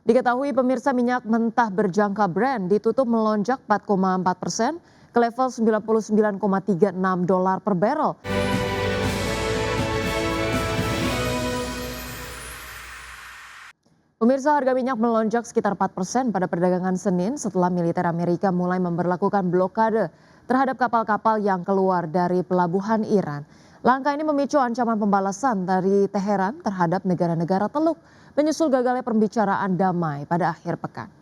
Diketahui pemirsa minyak mentah berjangka Brent ditutup melonjak 4,4% ke level 99,36 dolar per barrel. Pemirsa, harga minyak melonjak sekitar 4% pada perdagangan Senin setelah militer Amerika mulai memberlakukan blokade terhadap kapal-kapal yang keluar dari pelabuhan Iran. Langkah ini memicu ancaman pembalasan dari Teheran terhadap negara-negara Teluk, menyusul gagalnya pembicaraan damai pada akhir pekan.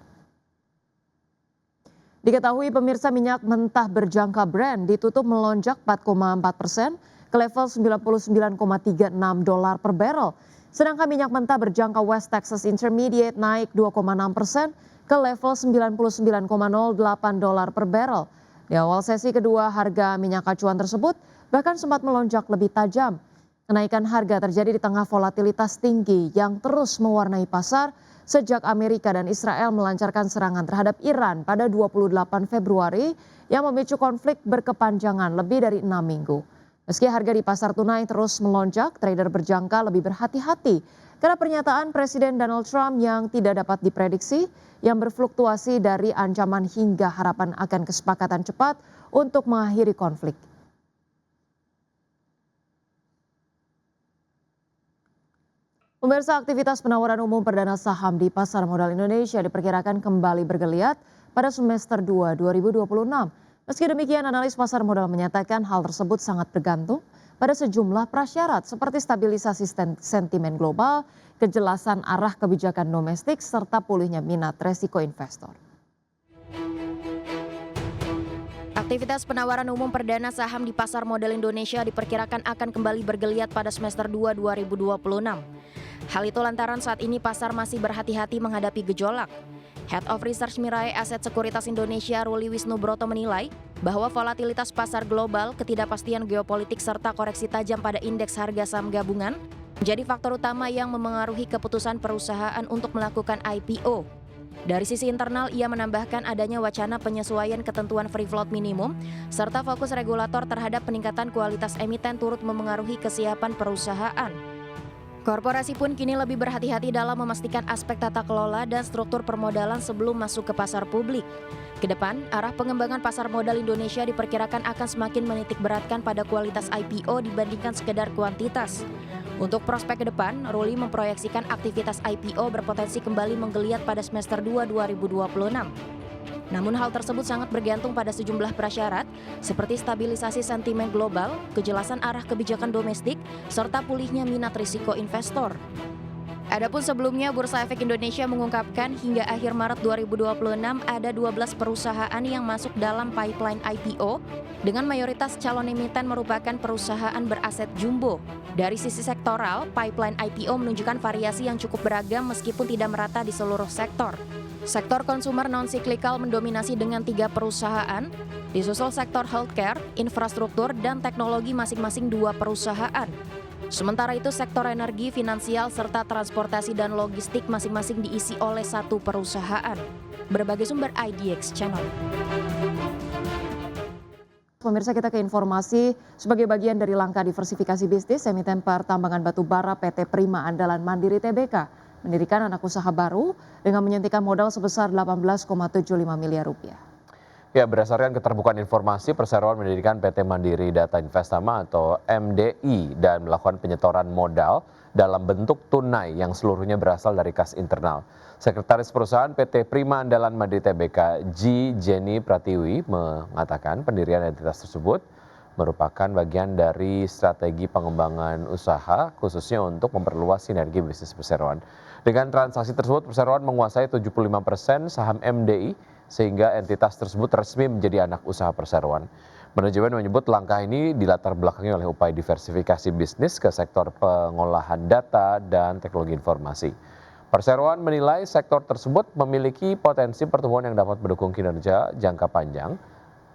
Diketahui pemirsa minyak mentah berjangka Brent ditutup melonjak 4,4% ke level 99,36 dolar per barrel. Sedangkan minyak mentah berjangka West Texas Intermediate naik 2,6% ke level 99,08 dolar per barrel. Di awal sesi kedua, harga minyak acuan tersebut bahkan sempat melonjak lebih tajam. Kenaikan harga terjadi di tengah volatilitas tinggi yang terus mewarnai pasar sejak Amerika dan Israel melancarkan serangan terhadap Iran pada 28 Februari yang memicu konflik berkepanjangan lebih dari 6 minggu. Meski harga di pasar tunai terus melonjak, trader berjangka lebih berhati-hati karena pernyataan Presiden Donald Trump yang tidak dapat diprediksi yang berfluktuasi dari ancaman hingga harapan akan kesepakatan cepat untuk mengakhiri konflik. Pemirsa, aktivitas penawaran umum perdana saham di pasar modal Indonesia diperkirakan kembali bergeliat pada semester 2 2026. Meski demikian, analis pasar modal menyatakan hal tersebut sangat bergantung pada sejumlah prasyarat seperti stabilisasi sentimen global, kejelasan arah kebijakan domestik, serta pulihnya minat resiko investor. Aktivitas penawaran umum perdana saham di pasar modal Indonesia diperkirakan akan kembali bergeliat pada semester 2 2026. Hal itu lantaran saat ini pasar masih berhati-hati menghadapi gejolak. Head of Research Mirae Asset Sekuritas Indonesia Ruli Wisnubroto menilai bahwa volatilitas pasar global, ketidakpastian geopolitik serta koreksi tajam pada indeks harga saham gabungan menjadi faktor utama yang memengaruhi keputusan perusahaan untuk melakukan IPO. Dari sisi internal, ia menambahkan adanya wacana penyesuaian ketentuan free float minimum serta fokus regulator terhadap peningkatan kualitas emiten turut memengaruhi kesiapan perusahaan. Korporasi pun kini lebih berhati-hati dalam memastikan aspek tata kelola dan struktur permodalan sebelum masuk ke pasar publik. Kedepan, arah pengembangan pasar modal Indonesia diperkirakan akan semakin menitik beratkan pada kualitas IPO dibandingkan sekedar kuantitas. Untuk prospek ke depan, Ruli memproyeksikan aktivitas IPO berpotensi kembali menggeliat pada semester 2 2026. Namun hal tersebut sangat bergantung pada sejumlah prasyarat seperti stabilisasi sentimen global, kejelasan arah kebijakan domestik, serta pulihnya minat risiko investor. Adapun sebelumnya, Bursa Efek Indonesia mengungkapkan hingga akhir Maret 2026 ada 12 perusahaan yang masuk dalam pipeline IPO dengan mayoritas calon emiten merupakan perusahaan beraset jumbo. Dari sisi sektoral, pipeline IPO menunjukkan variasi yang cukup beragam meskipun tidak merata di seluruh sektor. Sektor konsumer non-siklikal mendominasi dengan 3 perusahaan, disusul sektor healthcare, infrastruktur, dan teknologi masing-masing 2 perusahaan. Sementara itu sektor energi, finansial, serta transportasi dan logistik masing-masing diisi oleh 1 perusahaan. Berbagai sumber IDX Channel. Pemirsa, kita ke informasi sebagai bagian dari langkah diversifikasi bisnis, emiten pertambangan batu bara PT Prima Andalan Mandiri Tbk mendirikan anak usaha baru dengan menyuntikkan modal sebesar 18,75 miliar rupiah. Ya, berdasarkan keterbukaan informasi, perseroan mendirikan PT Mandiri Data Investama atau MDI dan melakukan penyetoran modal dalam bentuk tunai yang seluruhnya berasal dari kas internal. Sekretaris perusahaan PT Prima Andalan Mandiri Tbk, Jenny Pratiwi, mengatakan pendirian entitas tersebut merupakan bagian dari strategi pengembangan usaha khususnya untuk memperluas sinergi bisnis perseroan. Dengan transaksi tersebut, perseroan menguasai 75% saham MDI sehingga entitas tersebut resmi menjadi anak usaha perseroan. Manajemen menyebut langkah ini dilatar belakangi oleh upaya diversifikasi bisnis ke sektor pengolahan data dan teknologi informasi. Perseroan menilai sektor tersebut memiliki potensi pertumbuhan yang dapat mendukung kinerja jangka panjang.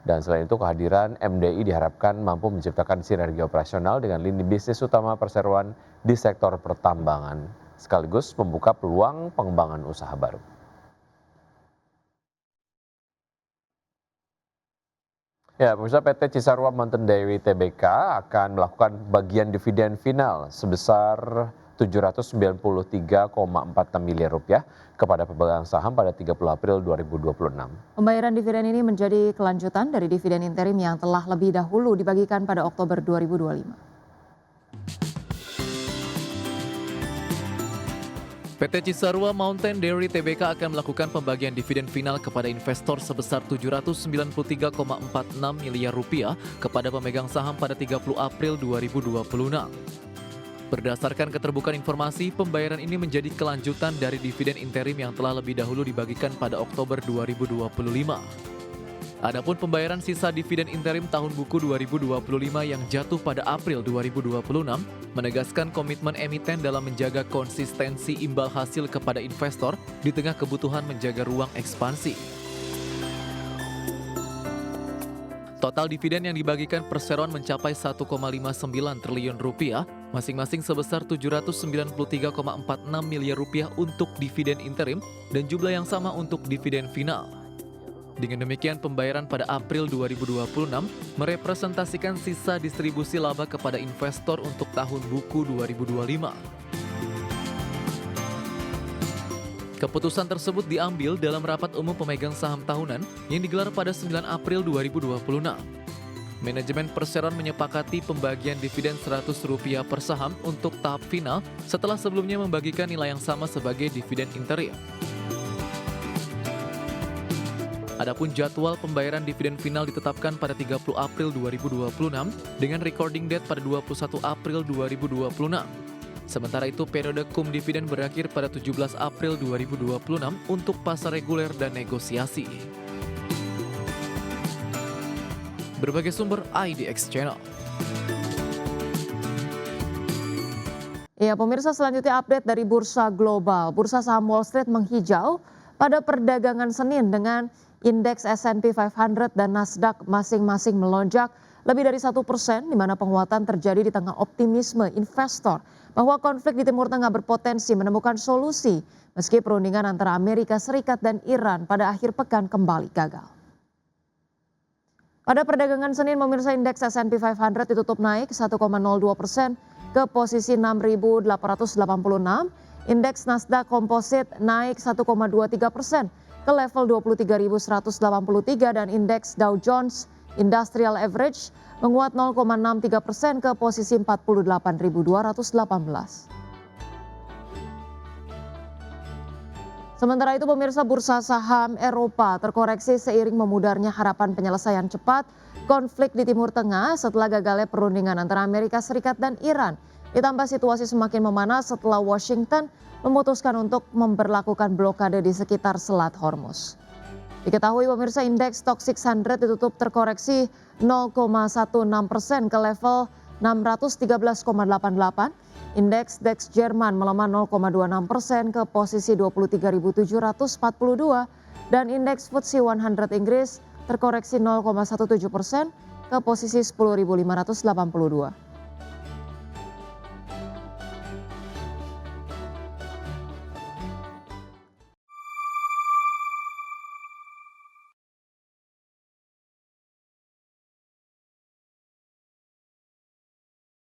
Dan selain itu, kehadiran MDI diharapkan mampu menciptakan sinergi operasional dengan lini bisnis utama perseroan di sektor pertambangan, sekaligus membuka peluang pengembangan usaha baru. Ya, pemirsa, PT Cisarua Mountain Dairy Tbk akan melakukan bagian dividen final sebesar Rp793,46 miliar kepada pemegang saham pada 30 April 2026. Pembayaran dividen ini menjadi kelanjutan dari dividen interim yang telah lebih dahulu dibagikan pada Oktober 2025. PT Cisarua Mountain Dairy Tbk akan melakukan pembagian dividen final kepada investor sebesar Rp793,46 miliar kepada pemegang saham pada 30 April 2026. Berdasarkan keterbukaan informasi, pembayaran ini menjadi kelanjutan dari dividen interim yang telah lebih dahulu dibagikan pada Oktober 2025. Adapun pembayaran sisa dividen interim tahun buku 2025 yang jatuh pada April 2026 menegaskan komitmen emiten dalam menjaga konsistensi imbal hasil kepada investor di tengah kebutuhan menjaga ruang ekspansi. Total dividen yang dibagikan perseroan mencapai Rp1,59 triliun, masing-masing sebesar Rp793,46 miliar untuk dividen interim dan jumlah yang sama untuk dividen final. Dengan demikian, pembayaran pada April 2026 merepresentasikan sisa distribusi laba kepada investor untuk tahun buku 2025. Keputusan tersebut diambil dalam rapat umum pemegang saham tahunan yang digelar pada 9 April 2026. Manajemen perseroan menyepakati pembagian dividen Rp100 per saham untuk tahap final setelah sebelumnya membagikan nilai yang sama sebagai dividen interim. Adapun jadwal pembayaran dividen final ditetapkan pada 30 April 2026 dengan recording date pada 21 April 2026. Sementara itu, periode cum dividen berakhir pada 17 April 2026 untuk pasar reguler dan negosiasi. Berbagai sumber IDX Channel. Ya, pemirsa, selanjutnya update dari Bursa Global. Bursa saham Wall Street menghijau pada perdagangan Senin dengan indeks S&P 500 dan Nasdaq masing-masing melonjak lebih dari 1%, di mana penguatan terjadi di tengah optimisme investor bahwa konflik di Timur Tengah berpotensi menemukan solusi meski perundingan antara Amerika Serikat dan Iran pada akhir pekan kembali gagal. Pada perdagangan Senin, pemirsa, indeks S&P 500 ditutup naik 1,02% ke posisi 6.886. Indeks Nasdaq Composite naik 1,23% ke level 23.183 dan indeks Dow Jones Industrial Average menguat 0,63% ke posisi 48.218. Sementara itu, pemirsa, bursa saham Eropa terkoreksi seiring memudarnya harapan penyelesaian cepat konflik di Timur Tengah setelah gagalnya perundingan antara Amerika Serikat dan Iran. Ditambah situasi semakin memanas setelah Washington memutuskan untuk memberlakukan blokade di sekitar Selat Hormuz. Diketahui, pemirsa, indeks Stoxx 600 ditutup terkoreksi 0,16% ke level 613,88. Indeks DAX Jerman melemah 0,26% ke posisi 23.742 dan indeks FTSE 100 Inggris terkoreksi 0,17% ke posisi 10.582.